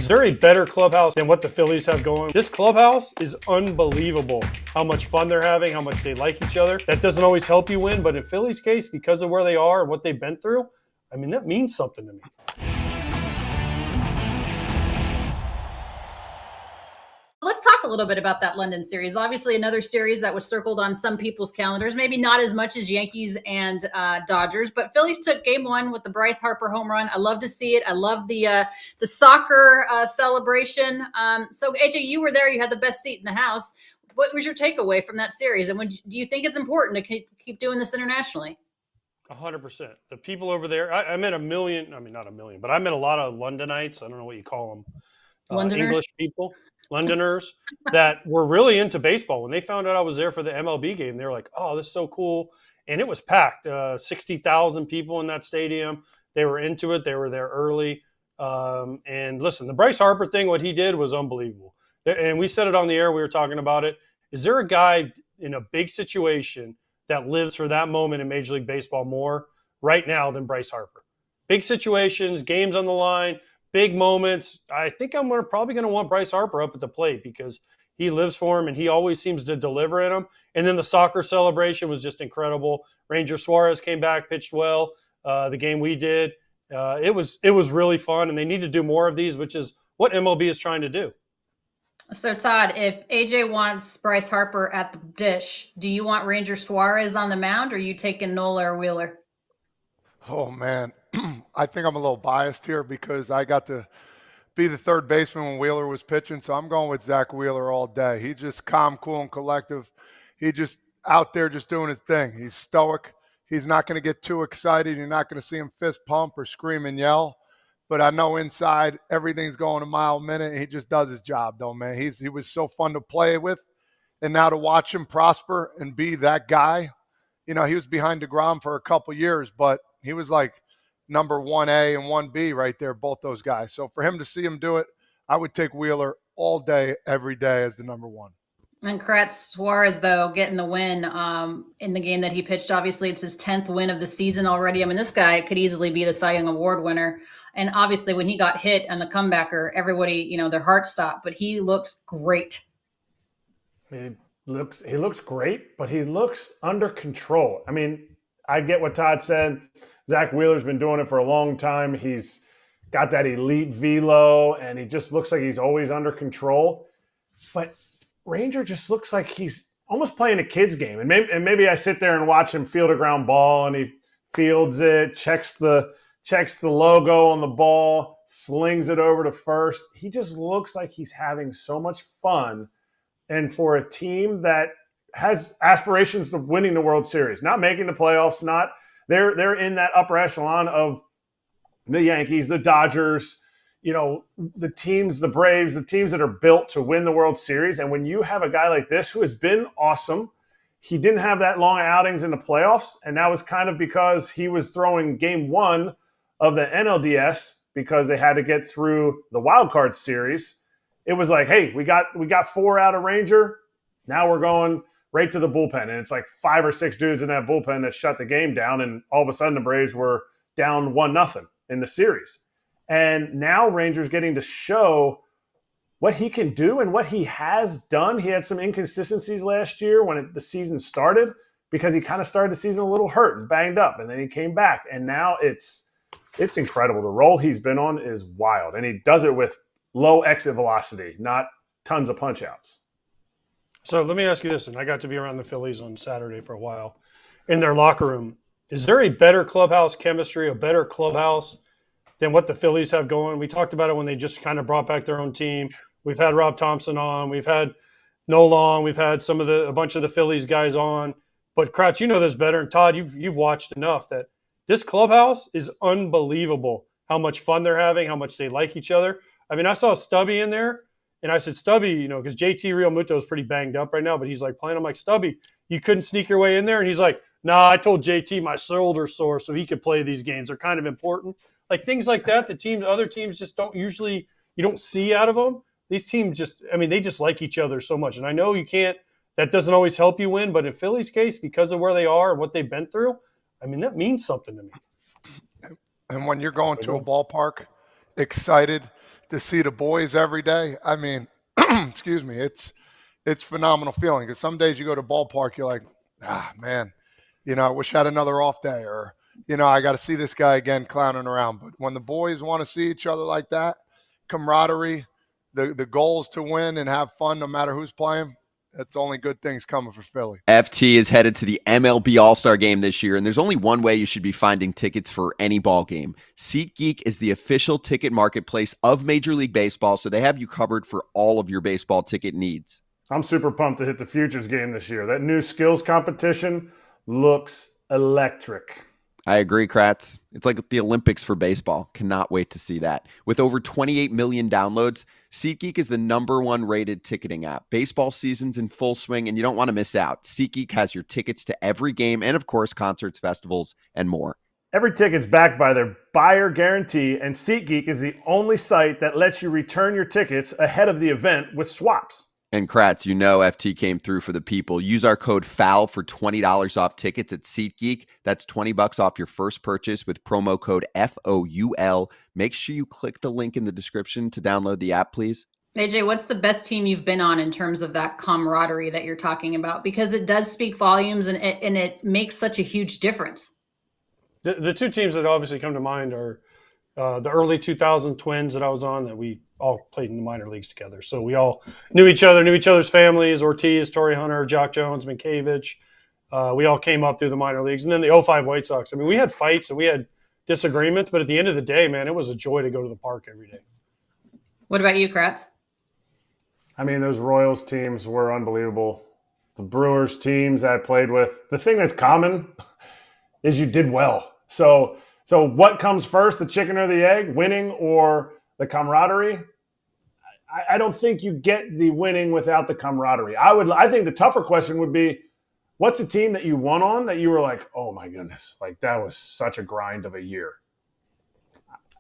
Is there a better clubhouse than what the Phillies have going? This clubhouse is unbelievable. How much fun they're having, how much they like each other. That doesn't always help you win, but in Philly's case, because of where they are and what they've been through, I mean, that means something to me. Let's talk a little bit about that London series. Obviously, another series that was circled on some people's calendars, maybe not as much as Yankees and Dodgers, but Phillies took game one with the Bryce Harper home run. I love to see it. I love the soccer celebration. So, AJ, you were there. You had the best seat in the house. What was your takeaway from that series? And do you think it's important to keep doing this internationally? 100%. The people over there, I met a million, I mean, not a million, but I met a lot of Londonites. I don't know what you call them. Londoners? English people, Londoners that were really into baseball. When they found out I was there for the MLB game, they were like, oh, this is so cool. And it was packed, 60,000 people in that stadium. They were into it. They were there early. And listen, the Bryce Harper thing, what he did was unbelievable. And we said it on the air. We were talking about it. Is there a guy in a big situation that lives for that moment in Major League Baseball more right now than Bryce Harper? Big situations, games on the line, big moments. I think I'm probably going to want Bryce Harper up at the plate because he lives for him and he always seems to deliver in them. And then the soccer celebration was just incredible. Ranger Suarez came back, pitched well. The game we did, it was really fun, and they need to do more of these, which is what MLB is trying to do. So, Todd, if AJ wants Bryce Harper at the dish, do you want Ranger Suarez on the mound, or are you taking Nola or Wheeler? Oh, man. I think I'm a little biased here because I got to be the third baseman when Wheeler was pitching, so I'm going with Zach Wheeler all day. He's just calm, cool, and collective. He just out there just doing his thing. He's stoic. He's not going to get too excited. You're not going to see him fist pump or scream and yell. But I know inside everything's going a mile a minute. He just does his job, though, man. He was so fun to play with. And now to watch him prosper and be that guy, you know, he was behind DeGrom for a couple years, but he was like number 1A and 1B right there, both those guys. So for him to see him do it, I would take Wheeler all day, every day as the number one. And congrats Suarez, though, getting the win in the game that he pitched. Obviously, it's his 10th win of the season already. I mean, this guy could easily be the Cy Young Award winner. And obviously, when he got hit on the comebacker, everybody, you know, their heart stopped. But he looks great. He looks great, but he looks under control. I mean, I get what Todd said. Zach Wheeler's been doing it for a long time. He's got that elite velo, and he just looks like he's always under control. But Ranger just looks like he's almost playing a kid's game. And maybe I sit there and watch him field a ground ball, and he fields it, checks the logo on the ball, slings it over to first. He just looks like he's having so much fun. And for a team that has aspirations of winning the World Series, not making the playoffs, they're in that upper echelon of the Yankees, the Dodgers, you know, the teams, the Braves, the teams that are built to win the World Series. And when you have a guy like this who has been awesome, he didn't have that long outings in the playoffs, and that was kind of because he was throwing game one of the NLDS because they had to get through the wild card series. It was like, hey, we got 4 out of Ranger. Now we're going right to the bullpen. And it's like 5 or 6 dudes in that bullpen that shut the game down. And all of a sudden the Braves were down 1-0 in the series. And now Ranger's getting to show what he can do and what he has done. He had some inconsistencies last year when the season started because he kind of started the season a little hurt and banged up. And then he came back. And now it's incredible. The role he's been on is wild. And he does it with low exit velocity, not tons of punch outs. So let me ask you this, and I got to be around the Phillies on Saturday for a while. In their locker room, is there a better clubhouse chemistry, a better clubhouse than what the Phillies have going? We talked about it when they just kind of brought back their own team. We've had Rob Thompson on. We've had Nolan. We've had a bunch of the Phillies guys on. But, Kratz, you know this better. And, Todd, you've watched enough that this clubhouse is unbelievable how much fun they're having, how much they like each other. I mean, I saw Stubby in there. And I said, Stubby, you know, because JT Realmuto is pretty banged up right now, but he's like playing. I'm like, Stubby, you couldn't sneak your way in there? And he's like, nah, I told JT my shoulder's sore so he could play these games. They're kind of important. Like things like that, other teams just don't usually, you don't see out of them. These teams they just like each other so much. And I know that doesn't always help you win, but in Philly's case, because of where they are and what they've been through, I mean, that means something to me. And when you're going to a ballpark excited to see the boys every day. I mean, excuse me, it's phenomenal feeling because some days you go to ballpark, you're like, man, I wish I had another off day, or I got to see this guy again clowning around. But when the boys want to see each other like that, camaraderie, the goals to win and have fun no matter who's playing, that's only good things coming for Philly. FT is headed to the MLB All-Star Game this year, and there's only one way you should be finding tickets for any ball game. SeatGeek is the official ticket marketplace of Major League Baseball, so they have you covered for all of your baseball ticket needs. I'm super pumped to hit the Futures game this year. That new skills competition looks electric. I agree, Kratz. It's like the Olympics for baseball. Cannot wait to see that. With over 28 million downloads, SeatGeek is the #1 rated ticketing app. Baseball season's in full swing, and you don't want to miss out. SeatGeek has your tickets to every game and, of course, concerts, festivals, and more. Every ticket's backed by their buyer guarantee, and SeatGeek is the only site that lets you return your tickets ahead of the event with swaps. And Kratz, FT came through for the people. Use our code FOUL for $20 off tickets at SeatGeek. That's $20 off your first purchase with promo code FOUL. Make sure you click the link in the description to download the app, please. AJ, what's the best team you've been on in terms of that camaraderie that you're talking about? Because it does speak volumes and it makes such a huge difference. The two teams that obviously come to mind are the early 2000 Twins that I was on, that we all played in the minor leagues together. So we all knew each other, knew each other's families: Ortiz, Torrey Hunter, Jock Jones, Minkiewicz. We all came up through the minor leagues. And then the 05 White Sox. I mean, we had fights and we had disagreements, but at the end of the day, man, it was a joy to go to the park every day. What about you, Kratz? I mean, those Royals teams were unbelievable. The Brewers teams I played with, the thing that's common is you did well. So what comes first, the chicken or the egg, winning or the camaraderie? I don't think you get the winning without the camaraderie. I think the tougher question would be, what's a team that you won on that you were like, oh my goodness, like that was such a grind of a year?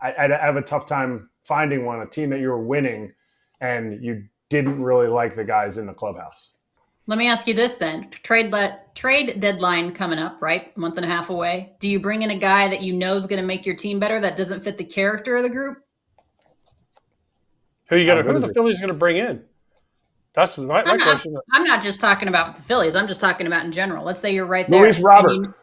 I'd have a tough time finding one, a team that you were winning and you didn't really like the guys in the clubhouse. Let me ask you this then. Trade deadline coming up, right? A month and a half away. Do you bring in a guy that you know is going to make your team better that doesn't fit the character of the group? Who are the Phillies going to bring in? That's my question. I'm not just talking about the Phillies. I'm just talking about in general. Let's say you're right there. Luis Robert.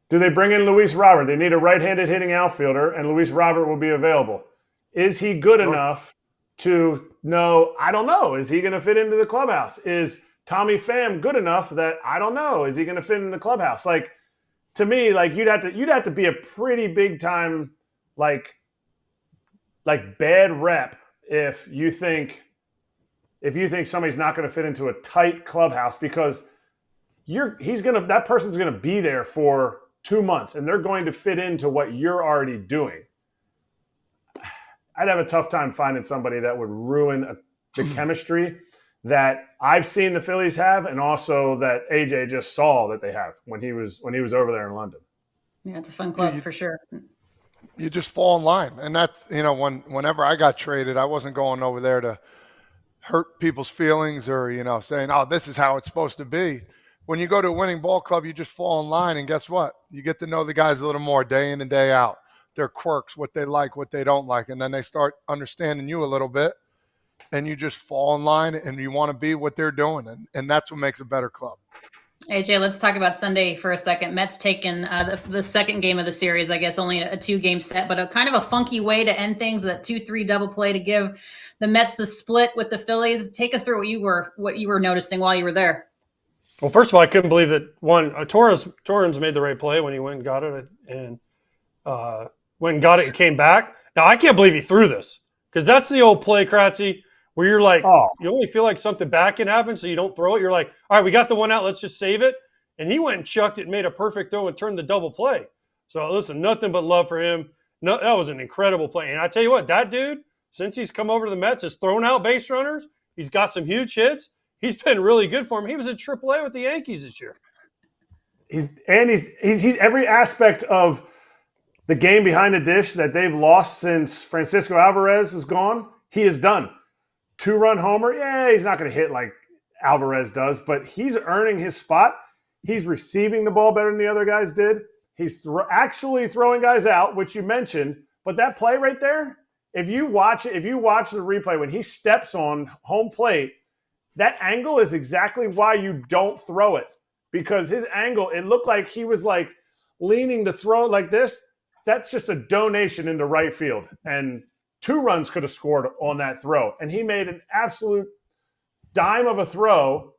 Do they bring in Luis Robert? They need a right-handed hitting outfielder, and Luis Robert will be available. Is he good enough to know? I don't know. Is he going to fit into the clubhouse? Is Tommy Pham good enough that I don't know? Is he going to fit in the clubhouse? Like, to me, like you'd have to be a pretty big time like bad rep if you think somebody's not going to fit into a tight clubhouse, because that person's going to be there for 2 months and they're going to fit into what you're already doing. I'd have a tough time finding somebody that would ruin the chemistry that I've seen the Phillies have, and also that AJ just saw that they have when he was over there in London. Yeah, it's a fun club for sure. You just fall in line. And that's, whenever I got traded, I wasn't going over there to hurt people's feelings or, saying, oh, this is how it's supposed to be. When you go to a winning ball club, you just fall in line. And guess what? You get to know the guys a little more day in and day out, their quirks, what they like, what they don't like. And then they start understanding you a little bit, and you just fall in line and you want to be what they're doing. And that's what makes a better club. AJ, let's talk about Sunday for a second. Mets taking the second game of the series, I guess only a 2-game set, but a kind of a funky way to end things, that 2-3 double play to give the Mets the split with the Phillies. Take us through what you were noticing while you were there. Well, first of all, I couldn't believe that Torrens made the right play when he went and got it, and went and got it and came back. Now, I can't believe he threw this, because that's the old play, Kratzy, where you're like, you only feel like something bad can happen, so you don't throw it. You're like, all right, we got the one out, let's just save it. And he went and chucked it and made a perfect throw and turned the double play. So, listen, nothing but love for him. No, that was an incredible play. And I tell you what, that dude, since he's come over to the Mets, has thrown out base runners. He's got some huge hits. He's been really good for him. He was in AAA with the Yankees this year. He's every aspect of the game behind the dish that they've lost since Francisco Alvarez is gone, he has done. 2-run homer, yeah, he's not going to hit like Alvarez does, but he's earning his spot. He's receiving the ball better than the other guys did. He's actually throwing guys out, which you mentioned, But that play right there, if you watch the replay, when he steps on home plate, that angle is exactly why you don't throw it. Because his angle, it looked like he was like leaning to throw it like this. That's just a donation into right field. And 2 runs could have scored on that throw. And he made an absolute dime of a throw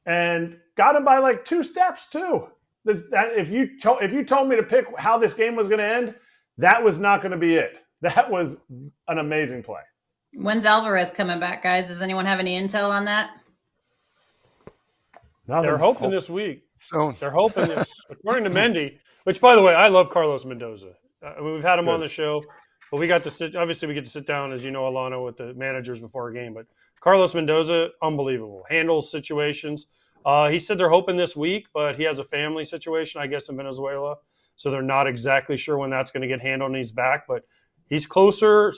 and got him by like 2 steps too. If you told me to pick how this game was going to end, that was not going to be it. That was an amazing play. When's Alvarez coming back, guys? Does anyone have any intel on that? They're hoping this week. Soon. They're hoping this, according to Mendy, which, by the way, I love Carlos Mendoza. We've had him on the show, but we get to sit down, as you know, Alana, with the managers before a game. But Carlos Mendoza, unbelievable. Handles situations. He said they're hoping this week, but he has a family situation, I guess, in Venezuela. So they're not exactly sure when that's going to get handled and he's back. But he's closer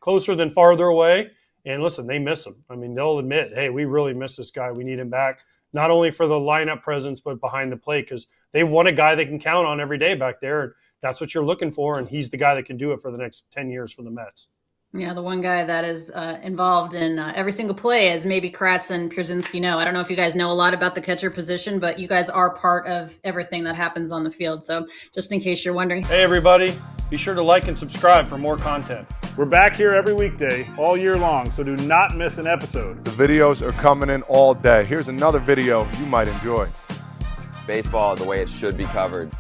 than farther away. And listen, they miss him. I mean, they'll admit, hey, we really miss this guy. We need him back. Not only for the lineup presence, but behind the plate, because they want a guy they can count on every day back there. And that's what you're looking for, and he's the guy that can do it for the next 10 years for the Mets. Yeah, the one guy that is involved in every single play, as maybe Kratz and Pierzynski know. I don't know if you guys know a lot about the catcher position, but you guys are part of everything that happens on the field. So just in case you're wondering. Hey, everybody. Be sure to like and subscribe for more content. We're back here every weekday, all year long, so do not miss an episode. The videos are coming in all day. Here's another video you might enjoy. Baseball the way it should be covered.